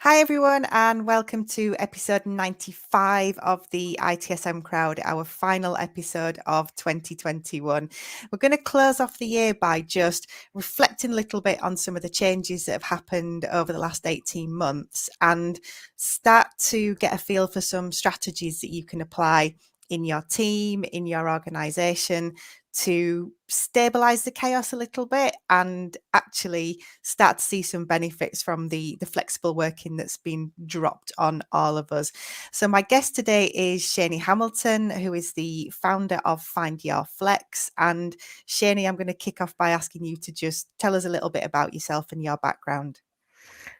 Hi, everyone, and welcome to episode 95 of the ITSM Crowd, our final episode of 2021. We're going to close off the year by just reflecting a little bit on some of the changes that have happened over the last 18 months and start to get a feel for some strategies that you can apply in your team, in your organization, to stabilize the chaos a little bit and actually start to see some benefits from the flexible working that's been dropped on all of us. So my guest today is Cheney Hamilton, who is the founder of Find Your Flex. And Cheney, I'm going to kick off by asking you to just tell us a little bit about yourself and your background.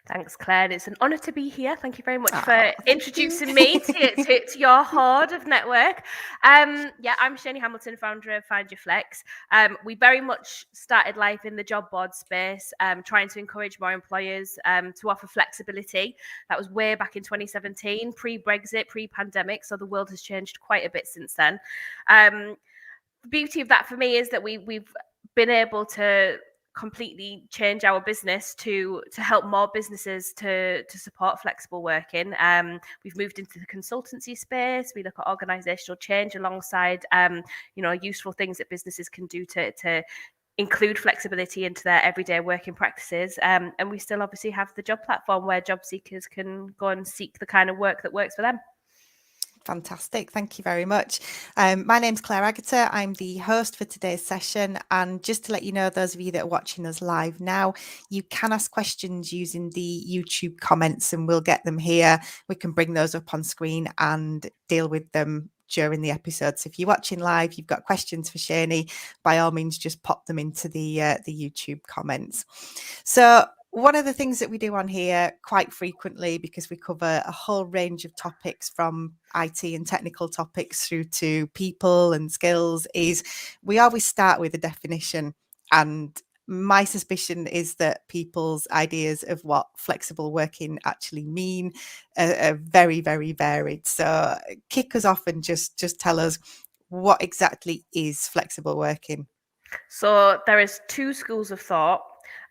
Thanks, Claire. It's an honour to be here. Thank you very much for Thank introducing you. me to your horde of network. I'm Cheney Hamilton, founder of Find Your Flex. We very much started life in the job board space, trying to encourage more employers to offer flexibility. That was way back in 2017, pre-Brexit, pre-pandemic, so the world has changed quite a bit since then. The beauty of that for me is that we've been able to completely change our business to help more businesses to support flexible working. We've moved into the consultancy space. We look at organizational change alongside useful things that businesses can do to include flexibility into their everyday working practices. And we still obviously have the job platform where job seekers can go and seek the kind of work that works for them. Fantastic. Thank you very much. My name's Claire Agutter. I'm the host for today's session. And just to let you know, those of you that are watching us live now, you can ask questions using the YouTube comments and we'll get them here. We can bring those up on screen and deal with them during the episode. So if you're watching live, you've got questions for Cheney, by all means, just pop them into the YouTube comments. So one of the things that we do on here quite frequently, because we cover a whole range of topics from IT and technical topics through to people and skills, is we always start with a definition. And my suspicion is that people's ideas of what flexible working actually mean are very, very varied. So kick us off and just tell us, what exactly is flexible working? So there is two schools of thought.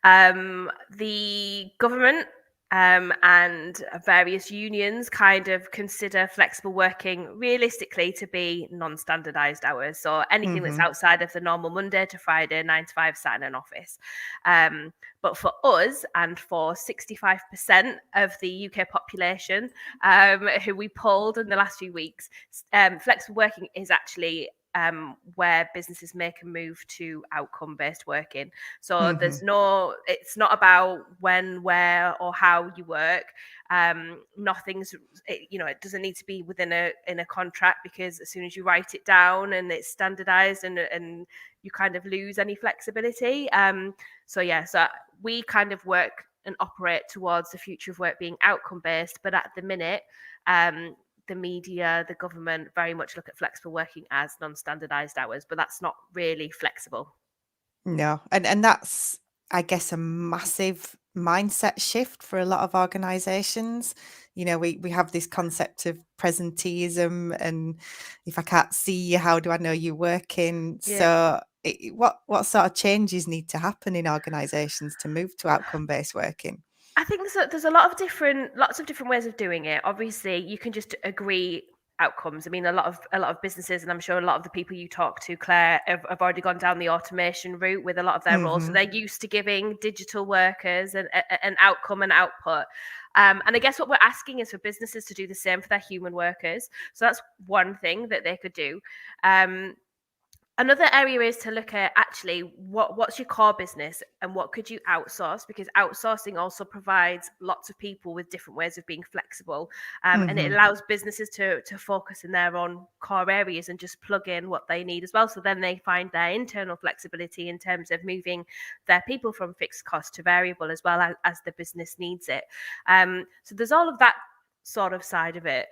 The government and various unions kind of consider flexible working realistically to be non-standardized hours. So anything that's outside of the normal Monday to Friday, 9 to 5, sat in an office. But for us and for 65% of the UK population who we polled in the last few weeks, flexible working is actually where businesses make a move to outcome-based working. So it's not about when, where, or how you work. It doesn't need to be within a contract, because as soon as you write it down and it's standardized and you kind of lose any flexibility. So we kind of work and operate towards the future of work being outcome-based, but at the minute, the media, the government very much look at flexible working as non-standardized hours, but that's not really flexible. No, and that's, I guess, a massive mindset shift for a lot of organizations. You know, we have this concept of presenteeism, and if I can't see you, how do I know you're working? Yeah. So what sort of changes need to happen in organizations to move to outcome-based working? I think there's a lots of different ways of doing it. Obviously, you can just agree outcomes. I mean, a lot of businesses, and I'm sure a lot of the people you talk to, Claire, have already gone down the automation route with a lot of their roles. So they're used to giving digital workers an outcome and output. And I guess what we're asking is for businesses to do the same for their human workers. So that's one thing that they could do. Another area is to look at actually what's your core business and what could you outsource, because outsourcing also provides lots of people with different ways of being flexible, and it allows businesses to focus in their own core areas and just plug in what they need as well. So then they find their internal flexibility in terms of moving their people from fixed cost to variable as well as the business needs it. So there's all of that sort of side of it.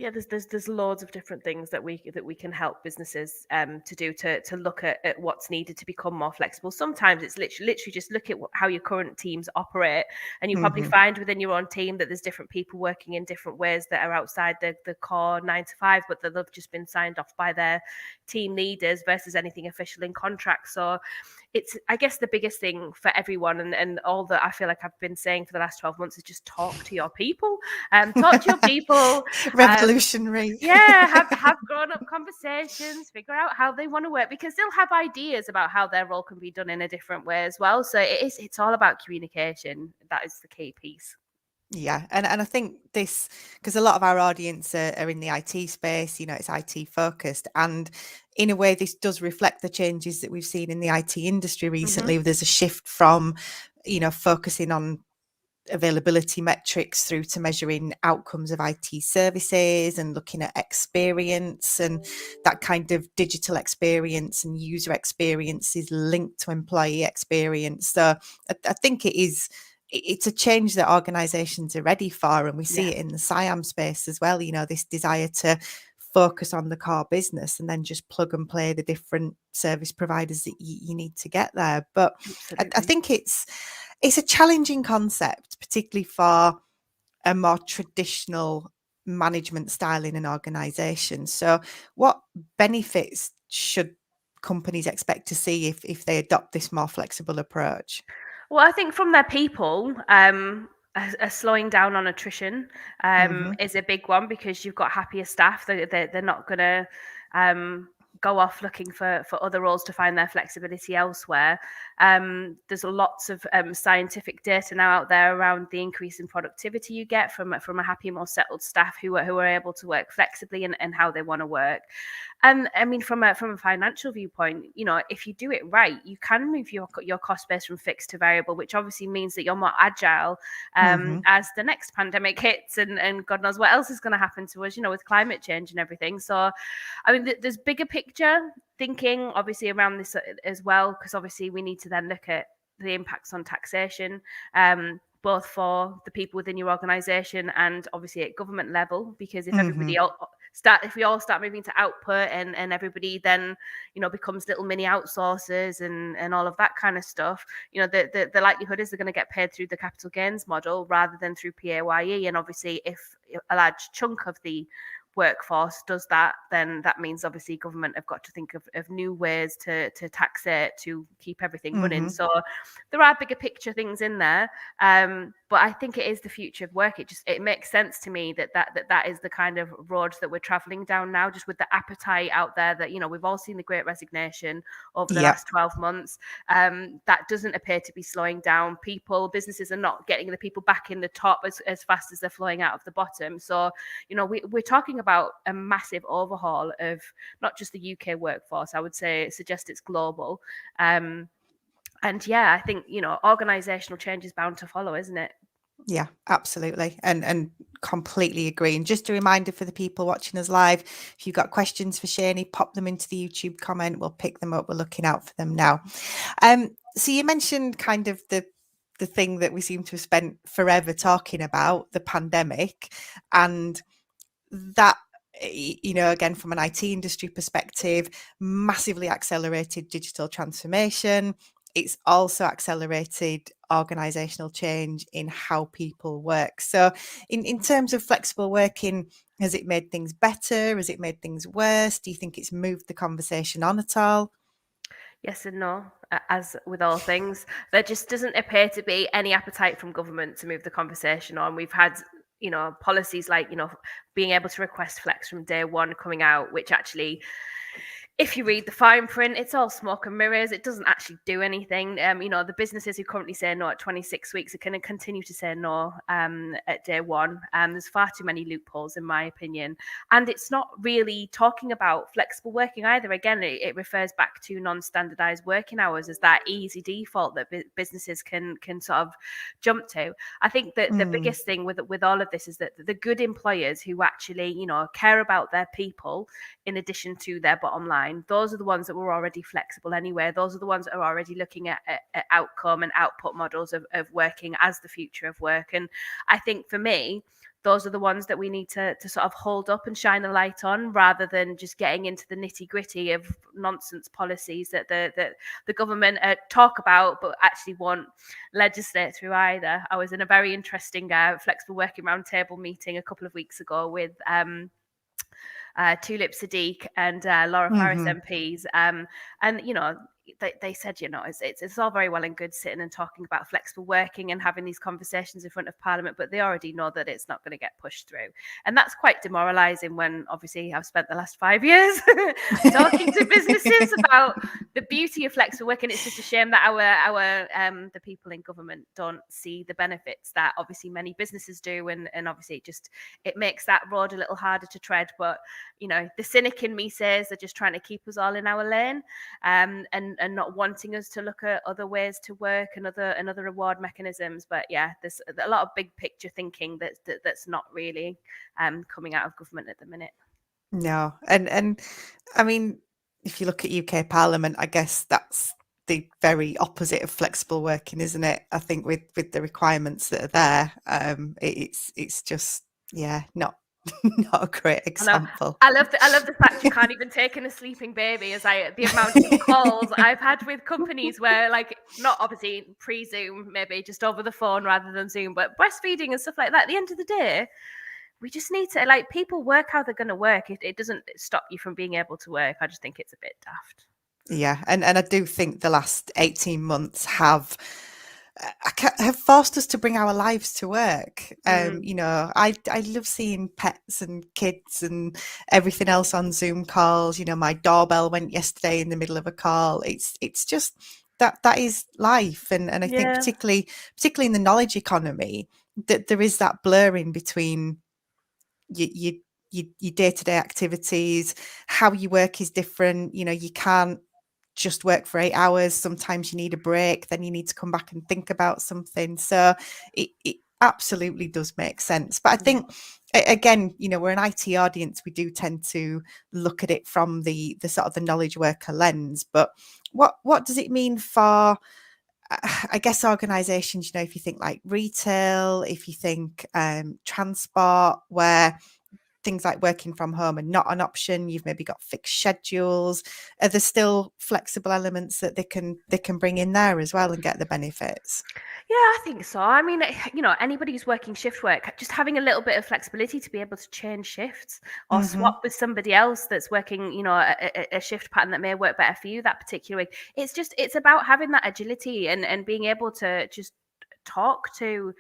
There's loads of different things that we can help businesses to do to look at what's needed to become more flexible. Sometimes it's literally just look at how your current teams operate, and you probably find within your own team that there's different people working in different ways that are outside the core 9 to 5, but that they've just been signed off by their team leaders versus anything official in contract. So it's, I guess, the biggest thing for everyone, and all that I feel like I've been saying for the last 12 months is just talk to your people. Talk to your people. Revolutionary. Yeah, have grown up conversations, figure out how they want to work, because they'll have ideas about how their role can be done in a different way as well. So it's all about communication. That is the key piece. Yeah, and I think this, because a lot of our audience are in the IT space, it's IT focused, and in a way, this does reflect the changes that we've seen in the IT industry recently. There's a shift from, focusing on availability metrics through to measuring outcomes of IT services and looking at experience, and that kind of digital experience and user experience is linked to employee experience. So I think it's a change that organizations are ready for, and we see Yeah, it in the SIAM space as well, this desire to focus on the core business and then just plug and play the different service providers that you need to get there. But I absolutely. think it's a challenging concept, particularly for a more traditional management style in an organization. So what benefits should companies expect to see if they adopt this more flexible approach? Well, I think from their people, a slowing down on attrition Hmm. is a big one, because you've got happier staff. They're not going to um, go off looking for other roles to find their flexibility elsewhere. There's lots of scientific data now out there around the increase in productivity you get from a happier, more settled staff who are able to work flexibly and how they want to work. And I mean, from a financial viewpoint, if you do it right, you can move your cost base from fixed to variable, which obviously means that you're more agile Hmm. as the next pandemic hits, and God knows what else is going to happen to us, with climate change and everything. So, I mean, there's bigger picture thinking, obviously, around this as well, because obviously we need to then look at the impacts on taxation. Both for the people within your organization and obviously at government level, because Hmm. if we all start moving to output, and everybody then becomes little mini outsourcers and all of that kind of stuff, the likelihood is they're going to get paid through the capital gains model rather than through PAYE. And obviously, if a large chunk of the workforce does that, then that means obviously government have got to think of new ways to tax it to keep everything running. Hmm. So there are bigger picture things in there, but I think it is the future of work. It makes sense to me that is the kind of road that we're traveling down now, just with the appetite out there that we've all seen the Great Resignation over the Yeah. last 12 months. That doesn't appear to be slowing down. Businesses are not getting the people back in the top as fast as they're flowing out of the bottom. So we're talking about a massive overhaul of not just the UK workforce. I would suggest it's global. And yeah, I think organizational change is bound to follow, isn't it? Yeah, absolutely. And completely agree. And just a reminder for the people watching us live, if you've got questions for Shani, pop them into the YouTube comment. We'll pick them up. We're looking out for them now. So you mentioned kind of the thing that we seem to have spent forever talking about, the pandemic, and that, again, from an IT industry perspective, massively accelerated digital transformation. It's also accelerated organizational change in how people work. So in terms of flexible working, has it made things better? Has it made things worse? Do you think it's moved the conversation on at all? Yes and no. As with all things, there just doesn't appear to be any appetite from government to move the conversation on. We've had, policies like, being able to request flex from day one coming out, which actually, if you read the fine print, it's all smoke and mirrors. It doesn't actually do anything. The businesses who currently say no at 26 weeks are going to continue to say no at day one. There's far too many loopholes, in my opinion. And it's not really talking about flexible working either. Again, it refers back to non-standardized working hours as that easy default that businesses can sort of jump to. I think that the Mm, biggest thing with all of this is that the good employers who actually, care about their people in addition to their bottom line, those are the ones that were already flexible anyway. Those are the ones that are already looking at outcome and output models of working as the future of work. And I think for me, those are the ones that we need to sort of hold up and shine a light on, rather than just getting into the nitty gritty of nonsense policies that the government talk about but actually won't legislate through either. I was in a very interesting flexible working roundtable meeting a couple of weeks ago with Tulip Sadiq and Laura Farris mhm. MPs. And, they said, it's all very well and good sitting and talking about flexible working and having these conversations in front of Parliament, but they already know that it's not going to get pushed through. And that's quite demoralising when obviously I've spent the last 5 years talking to businesses about the beauty of flexible working. It's just a shame that the people in government don't see the benefits that obviously many businesses do, and obviously it makes that road a little harder to tread. But the cynic in me says they're just trying to keep us all in our lane, and not wanting us to look at other ways to work and other reward mechanisms. But yeah, there's a lot of big picture thinking that's not really coming out of government at the minute. No, and I mean, if you look at UK Parliament, I guess that's the very opposite of flexible working, isn't it? I think with the requirements that are there, it's just not not a great example. I love the fact you can't even take in a sleeping baby. The amount of calls I've had with companies where, like, not obviously pre-Zoom, maybe just over the phone rather than Zoom, but breastfeeding and stuff like that. At the end of the day, we just need to, like, people work how they're going to work. It doesn't stop you from being able to work. I just think it's a bit daft. Yeah, and I do think the last 18 months have forced us to bring our lives to work. I love seeing pets and kids and everything else on Zoom calls. My doorbell went yesterday in the middle of a call. It's just that is life, and I think particularly in the knowledge economy, that there is that blurring between your day-to-day activities. How you work is different. You can't just work for 8 hours. Sometimes you need a break, then you need to come back and think about something. So it absolutely does make sense. But I think, again, we're an IT audience. We do tend to look at it from the sort of the knowledge worker lens. But what does it mean for, I guess, organizations, if you think like retail, if you think transport, where things like working from home are not an option, you've maybe got fixed schedules, are there still flexible elements that they can bring in there as well and get the benefits? Yeah, I think so. I mean, anybody who's working shift work, just having a little bit of flexibility to be able to change shifts or swap with somebody else that's working, a shift pattern that may work better for you that particular week. It's about having that agility and being able to just talk to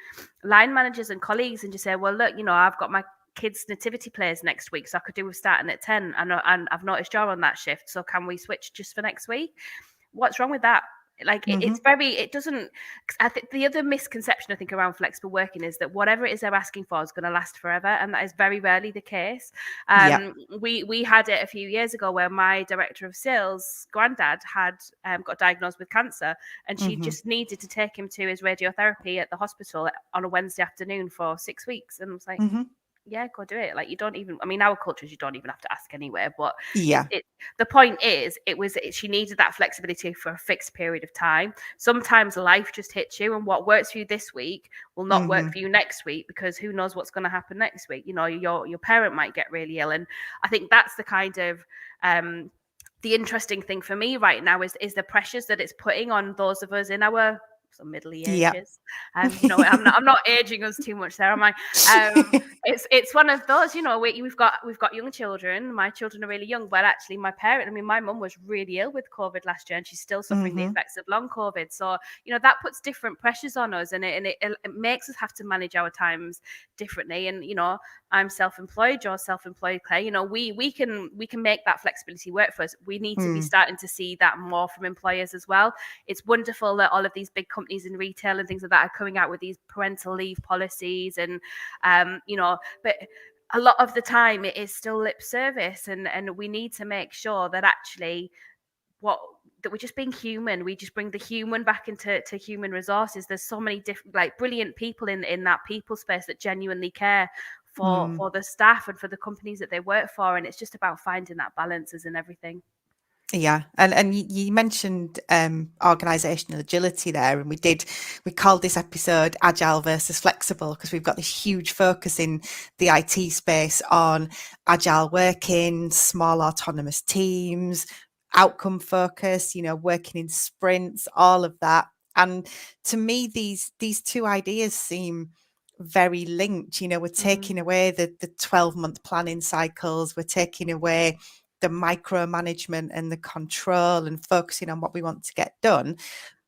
line managers and colleagues and just say, well, look, I've got my kids' nativity plays next week, so I could do with starting at 10, and I've noticed you're on that shift, so can we switch just for next week? What's wrong with that? Like, it doesn't. I think the other misconception I think around flexible working is that whatever it is they're asking for is going to last forever, and that is very rarely the case. We had it a few years ago where my director of sales granddad had got diagnosed with cancer, and she just needed to take him to his radiotherapy at the hospital on a Wednesday afternoon for 6 weeks, and I was like, yeah, go do it. Like, you don't even, I mean, our cultures, you don't even have to ask anywhere. But the point is, she needed that flexibility for a fixed period of time. Sometimes life just hits you, and what works for you this week will not work for you next week, because who knows what's going to happen next week. Your parent might get really ill. And I think that's the kind of, the interesting thing for me right now is the pressures that it's putting on those of us in our middle ages. I'm not aging us too much there, am I? It's one of those, we've got young children. My children are really young, but actually my mum was really ill with COVID last year, and she's still suffering the effects of long COVID. So that puts different pressures on us, and it makes us have to manage our times differently. And I'm self-employed, you're self-employed, Claire. We can make that flexibility work for us. We need to be starting to see that more from employers as well. It's wonderful that all of these big companies in retail and things like that are coming out with these parental leave policies, and but a lot of the time it is still lip service, and we need to make sure that actually that we're just being human. We just bring the human back into human resources. There's so many different, like, brilliant people in that people space that genuinely care for the staff and for the companies that they work for, and it's just about finding that balance as in everything. Yeah, and you mentioned organizational agility there, and we called this episode Agile versus Flexible, because we've got this huge focus in the IT space on agile working, small autonomous teams, outcome focus, working in sprints, all of that. And to me, these two ideas seem very linked. We're taking away the 12-month planning cycles, we're taking away the micromanagement and the control and focusing on what we want to get done.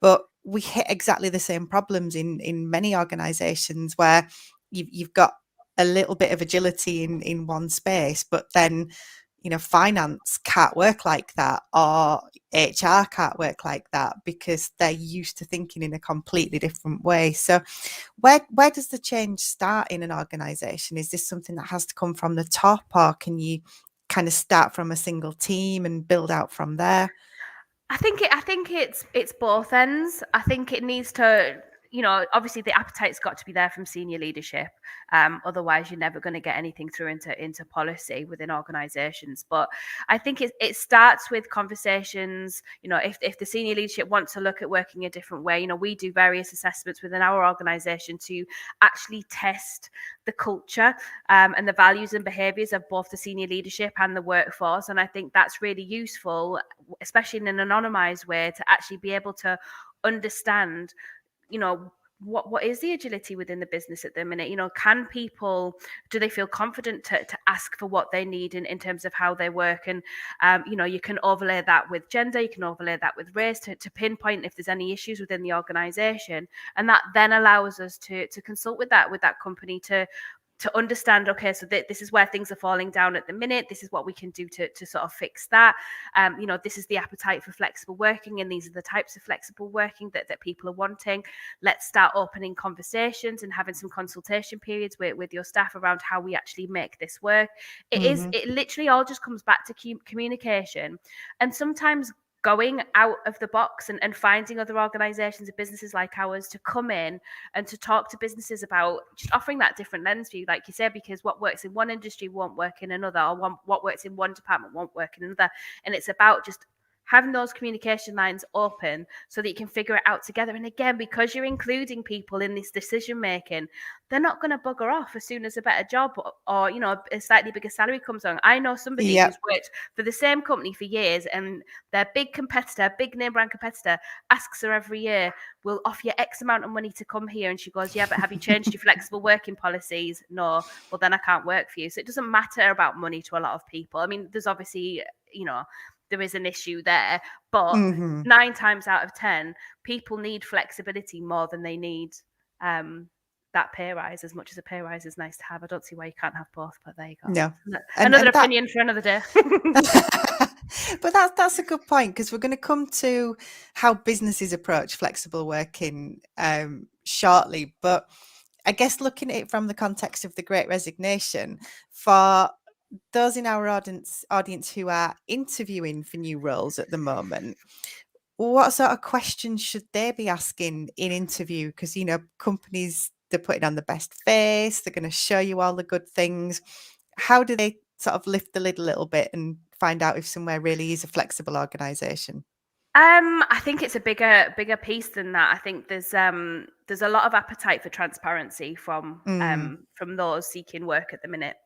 But we hit exactly the same problems in many organizations where you've got a little bit of agility in one space, but then finance can't work like that, or HR can't work like that, because they're used to thinking in a completely different way. So where does the change start in an organization? Is this something that has to come from the top, or can you kind of start from a single team and build out from there? I think it's both ends. I think it needs to, obviously the appetite's got to be there from senior leadership. Otherwise, you're never going to get anything through into policy within organisations. But I think it starts with conversations. If the senior leadership wants to look at working a different way, we do various assessments within our organisation to actually test the culture and the values and behaviours of both the senior leadership and the workforce. And I think that's really useful, especially in an anonymized way, to actually be able to understand, what is the agility within the business at the minute. Can people, do they feel confident to ask for what they need in terms of how they work? And you can overlay that with gender, you can overlay that with race to pinpoint if there's any issues within the organization, and that then allows us to consult with that company to understand, okay, so this is where things are falling down at the minute. This is what we can do to sort of fix that. This is the appetite for flexible working, and these are the types of flexible working that people are wanting. Let's start opening conversations and having some consultation periods with your staff around how we actually make this work. It literally all just comes back to communication, and sometimes going out of the box and finding other organizations and businesses like ours to come in and to talk to businesses about just offering that different lens view, like you said, because what works in one industry won't work in another, or what works in one department won't work in another. And it's about just having those communication lines open so that you can figure it out together. And again, because you're including people in this decision making, they're not going to bugger off as soon as a better job or a slightly bigger salary comes on. I know somebody who's worked for the same company for years, and their big name brand competitor, asks her every year, "We'll offer you X amount of money to come here." And she goes, "Yeah, but have you changed your flexible working policies?" "No." "Well, then I can't work for you." So it doesn't matter about money to a lot of people. I mean, there's obviously, there is an issue there, but 9 times out of 10, people need flexibility more than they need that pay rise. As much as a pay rise is nice to have, I don't see why you can't have both, but there you go. No. Another opinion for another day. But that's a good point, because we're going to come to how businesses approach flexible working shortly. But I guess looking at it from the context of the Great Resignation, for those in our audience who are interviewing for new roles at the moment, what sort of questions should they be asking in interview? Because, companies, they're putting on the best face, they're going to show you all the good things. How do they sort of lift the lid a little bit and find out if somewhere really is a flexible organization? I think it's a bigger piece than that. I think there's a lot of appetite for transparency from those seeking work at the minute.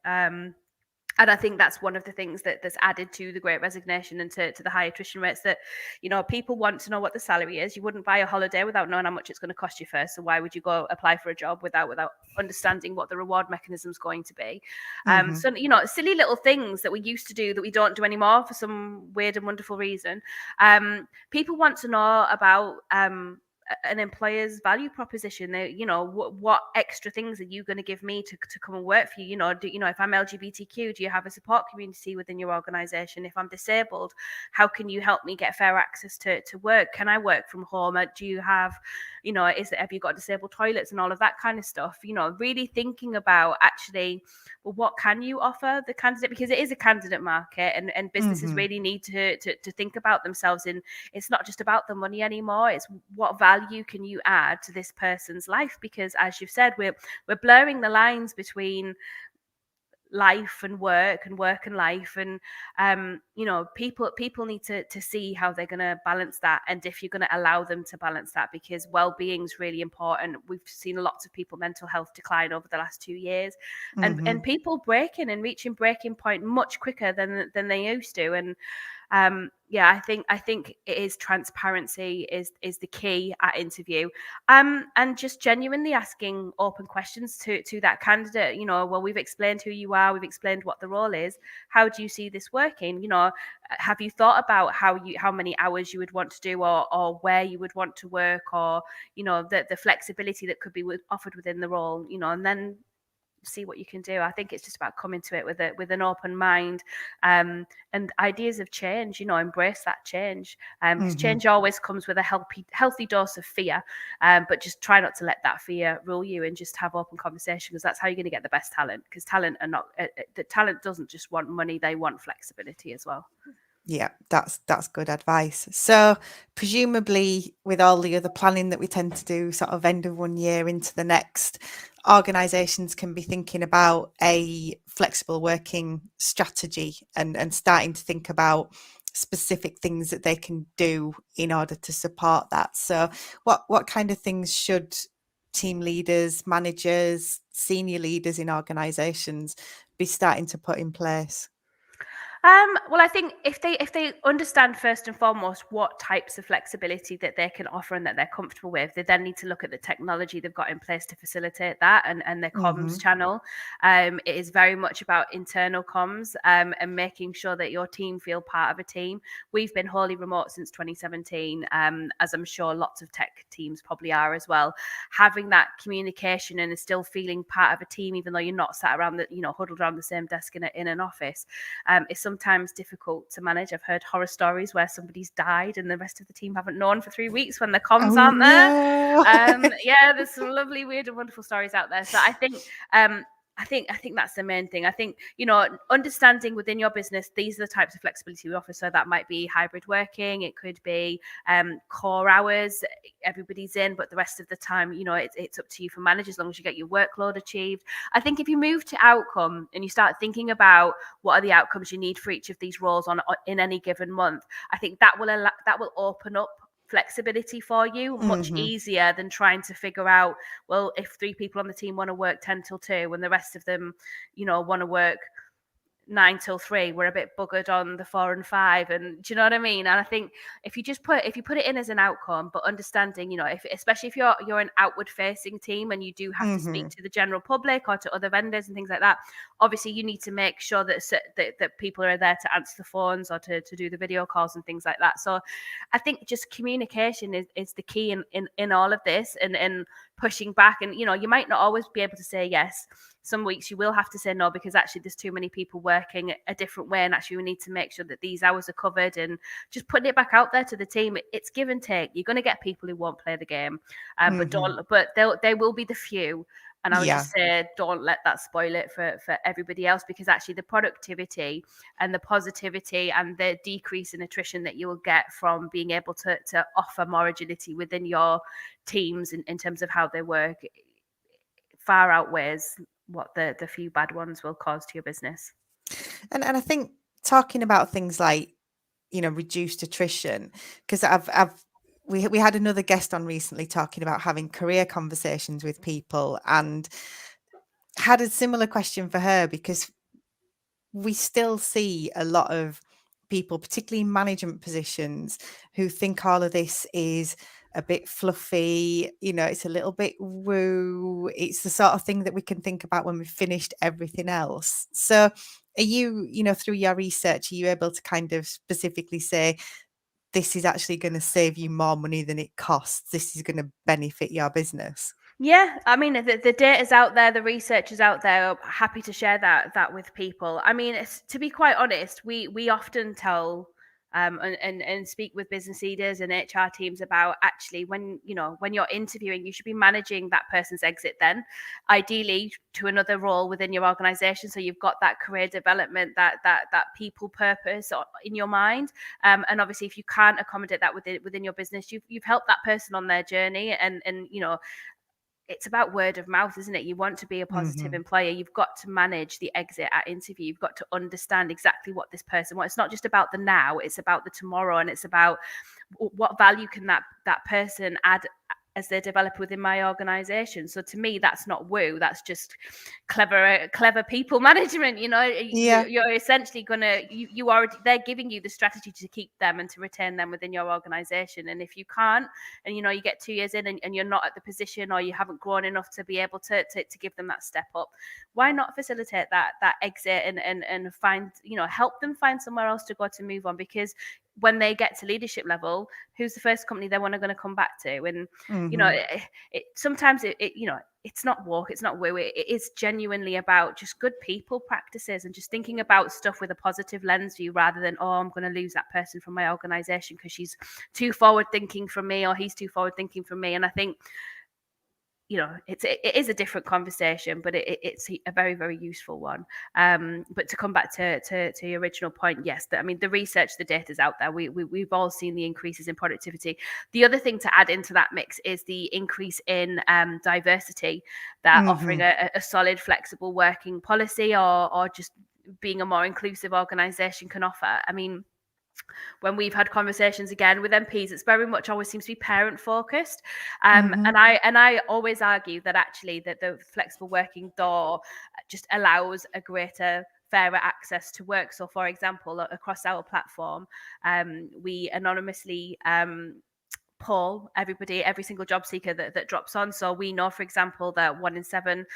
And I think that's one of the things that's added to the Great Resignation and to the high attrition rates, that, people want to know what the salary is. You wouldn't buy a holiday without knowing how much it's going to cost you first. So why would you go apply for a job without understanding what the reward mechanism is going to be? So, silly little things that we used to do that we don't do anymore for some weird and wonderful reason. People want to know about an employer's value proposition. What extra things are you going to give me to come and work for you? If I'm LGBTQ, do you have a support community within your organization? If I'm disabled, how can you help me get fair access to work? Can I work from home? Do you have, have you got disabled toilets and all of that kind of stuff? Really thinking about actually, well, what can you offer the candidate? Because it is a candidate market, and businesses really need to think about themselves. And it's not just about the money anymore. It's what value can you add to this person's life? Because as you've said, we're blurring the lines between life and work and life, and people need to see how they're going to balance that, and if you're going to allow them to balance that, because well-being is really important. We've seen lots of people mental health decline over the last 2 years, and people breaking and reaching breaking point much quicker than they used to. And Yeah, I think it is transparency is the key at interview, and just genuinely asking open questions to that candidate. Well, we've explained who you are, we've explained what the role is. How do you see this working? Have you thought about how many hours you would want to do, or where you would want to work, or the flexibility that could be offered within the role. And then see what you can do. I think it's just about coming to it with an open mind, and ideas of change. Embrace that change, because change always comes with a healthy dose of fear, but just try not to let that fear rule you, and just have open conversation, because that's how you're going to get the best talent. Because the talent doesn't just want money; they want flexibility as well. Yeah, that's good advice. So presumably with all the other planning that we tend to do sort of end of one year into the next, organizations can be thinking about a flexible working strategy and starting to think about specific things that they can do in order to support that. So what kind of things should team leaders, managers, senior leaders in organizations be starting to put in place? Well, I think if they understand first and foremost what types of flexibility that they can offer and that they're comfortable with, they then need to look at the technology they've got in place to facilitate that, and their comms channel. It is very much about internal comms, and making sure that your team feel part of a team. We've been wholly remote since 2017, as I'm sure lots of tech teams probably are as well. Having that communication and still feeling part of a team, even though you're not sat around huddled around the same desk in an office, is sometimes difficult to manage. I've heard horror stories where somebody's died and the rest of the team haven't known for 3 weeks when the comms Oh aren't there. no. Yeah, there's some lovely, weird, and wonderful stories out there. So I think that's the main thing. I think, understanding within your business, these are the types of flexibility we offer. So that might be hybrid working. It could be core hours. Everybody's in, but the rest of the time, it's up to you for managers, as long as you get your workload achieved. I think if you move to outcome and you start thinking about what are the outcomes you need for each of these roles in any given month, I think that will open up flexibility for you much easier than trying to figure out, well, if 3 people on the team want to work 10 till 2 and the rest of them want to work 9 till 3, we're a bit buggered on the 4 and 5, and do you know what I mean? And I think if you put it in as an outcome, but understanding, especially if you're an outward facing team and you do have to speak to the general public or to other vendors and things like that, obviously you need to make sure that people are there to answer the phones or to do the video calls and things like that. So I think just communication is the key in all of this, and pushing back. And you might not always be able to say yes. Some weeks you will have to say no, because actually there's too many people working a different way, and actually we need to make sure that these hours are covered. And just putting it back out there to the team, it's give and take. You're going to get people who won't play the game, but there will be the few. And I would just say, don't let that spoil it for everybody else, because actually the productivity and the positivity and the decrease in attrition that you will get from being able to offer more agility within your teams in terms of how they work far outweighs what the few bad ones will cause to your business. And I think talking about things like, reduced attrition, because we had another guest on recently talking about having career conversations with people, and had a similar question for her, because we still see a lot of people, particularly in management positions, who think all of this is a bit fluffy, it's a little bit woo. It's the sort of thing that we can think about when we've finished everything else. So are you, through your research, are you able to kind of specifically say, this is actually going to save you more money than it costs? This is going to benefit your business? Yeah, I mean the data's out there, the research is out there. I'm happy to share that with people. I mean, to be quite honest, we often tell and speak with business leaders and HR teams about, actually, when you're interviewing, you should be managing that person's exit then, ideally to another role within your organization, so you've got that career development, that people purpose in your mind. And obviously if you can't accommodate that within your business, you've helped that person on their journey. And it's about word of mouth, isn't it? You want to be a positive employer. You've got to manage the exit at interview. You've got to understand exactly what this person wants. It's not just about the now, it's about the tomorrow, and it's about what value can that person add as they develop within my organization. So to me, that's not woo, that's just clever people management. Yeah. You're essentially gonna you already, they're giving you the strategy to keep them and to retain them within your organization. And if you can't, and you get 2 years in, and you're not at the position, or you haven't grown enough to be able to give them that step up, why not facilitate that exit, and find, help them find somewhere else to go, to move on? Because when they get to leadership level, who's the first company they want to going to come back to? And Mm-hmm. sometimes it's not walk, it's not woo, it is genuinely about just good people practices, and just thinking about stuff with a positive lens view, rather than, oh, I'm going to lose that person from my organization because she's too forward thinking from me, or he's too forward thinking from me. And I think, it is a different conversation, but it's a very, very useful one. But to come back to your original point, yes, the research, the data is out there. We've all seen the increases in productivity. The other thing to add into that mix is the increase in diversity that offering Mm-hmm. a solid, flexible working policy, or just being a more inclusive organization can offer. When we've had conversations again with MPs, it's very much always seems to be parent focused, Mm-hmm. and I always argue that actually that the flexible working door just allows a greater, fairer access to work. So, for example, across our platform, we anonymously poll every single job seeker that drops on. So we know, for example, that 1 in 7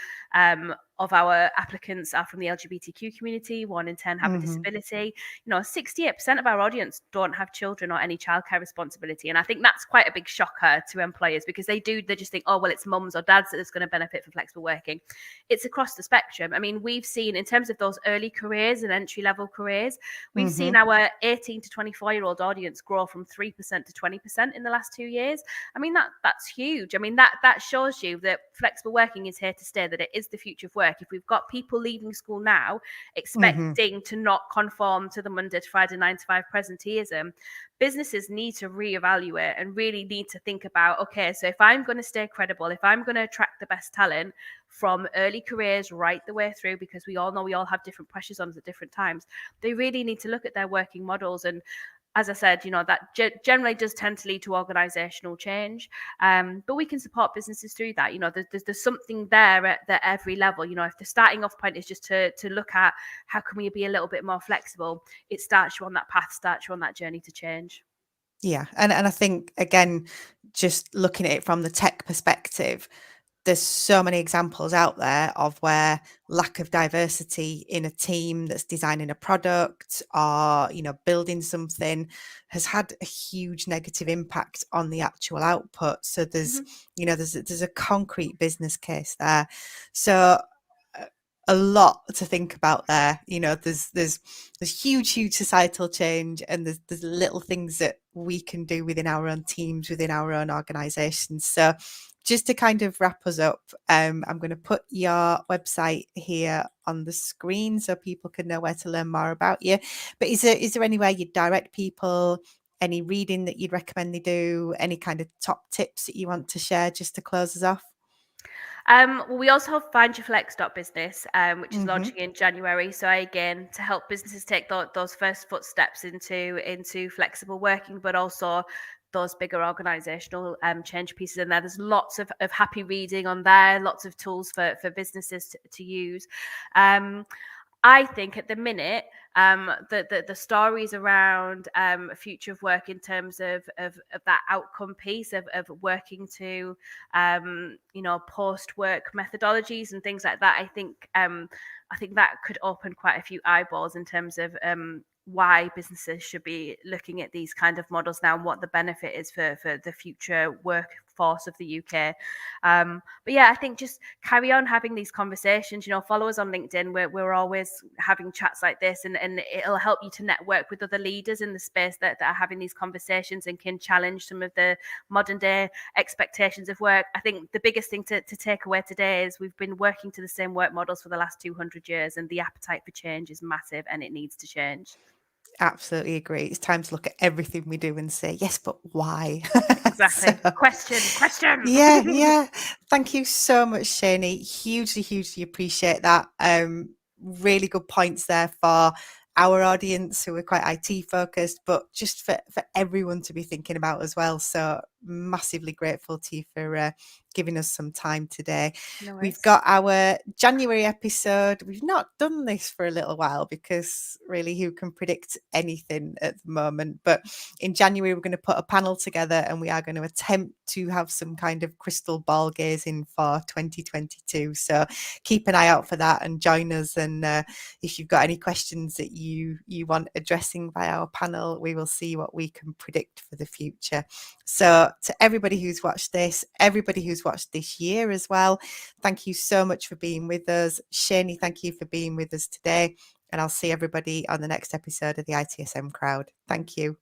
of our applicants are from the LGBTQ community, 1 in 10 have a Mm-hmm. disability. 68% of our audience don't have children or any childcare responsibility. And I think that's quite a big shocker to employers, because they just think, oh, well, it's mums or dads that's going to benefit from flexible working. It's across the spectrum. We've seen, in terms of those early careers and entry level careers, we've seen Mm-hmm. our 18 to 24-year-old audience grow from 3% to 20% in the last 2 years. That's huge. That shows you that flexible working is here to stay, that it is the future of work. If we've got people leaving school now Mm-hmm. expecting to not conform to the Monday to Friday 9 to 5 presenteeism, businesses need to reevaluate and really need to think about, okay, so if I'm going to stay credible, if I'm going to attract the best talent from early careers right the way through, because we all know we all have different pressures on us at different times, they really need to look at their working models. And as I said, that generally does tend to lead to organizational change. But we can support businesses through that. There's something there at every level. If the starting off point is just to look at how can we be a little bit more flexible, it starts you on that path, starts you on that journey to change. Yeah. And I think, again, just looking at it from the tech perspective, there's so many examples out there of where lack of diversity in a team that's designing a product or, building something has had a huge negative impact on the actual output. So there's, Mm-hmm. there's a concrete business case there. So a lot to think about there. There's huge societal change, and there's little things that we can do within our own teams, within our own organizations. So just to kind of wrap us up, I'm going to put your website here on the screen so people can know where to learn more about you. But is there anywhere you'd direct people, any reading that you'd recommend they do, any kind of top tips that you want to share just to close us off? Well, we also have findyourflex.business, which is Mm-hmm. launching in January. So again, to help businesses take those first footsteps into flexible working, but also those bigger organizational change pieces in there. There's lots of happy reading on there, lots of tools for businesses to use. I think at the minute, the stories around future of work in terms of that outcome piece of working to post work methodologies and things like that. I think that could open quite a few eyeballs in terms of why businesses should be looking at these kind of models now, and what the benefit is for the future workforce of the UK. But yeah, I think just carry on having these conversations. Follow us on LinkedIn. We're always having chats like this, and it'll help you to network with other leaders in the space that are having these conversations and can challenge some of the modern day expectations of work. I think the biggest thing to take away today is we've been working to the same work models for the last 200 years, and the appetite for change is massive, and it needs to change. Absolutely agree. It's time to look at everything we do and say, yes, but why? So, Exactly. Question. yeah. Thank you so much, Cheney. Hugely appreciate that. Really good points there for our audience who are quite IT focused, but just for everyone to be thinking about as well. So massively grateful to you for giving us some time today. No worries. We've got our January episode. We've not done this for a little while because really who can predict anything at the moment, but in January we're going to put a panel together and we are going to attempt to have some kind of crystal ball gazing for 2022. So keep an eye out for that and join us, and if you've got any questions that you want addressing by our panel, we will see what we can predict for the future. So to everybody who's watched this, everybody who's watched this year as well, thank you so much for being with us. Cheney, thank you for being with us today, and I'll see everybody on the next episode of the ITSM Crowd. Thank you.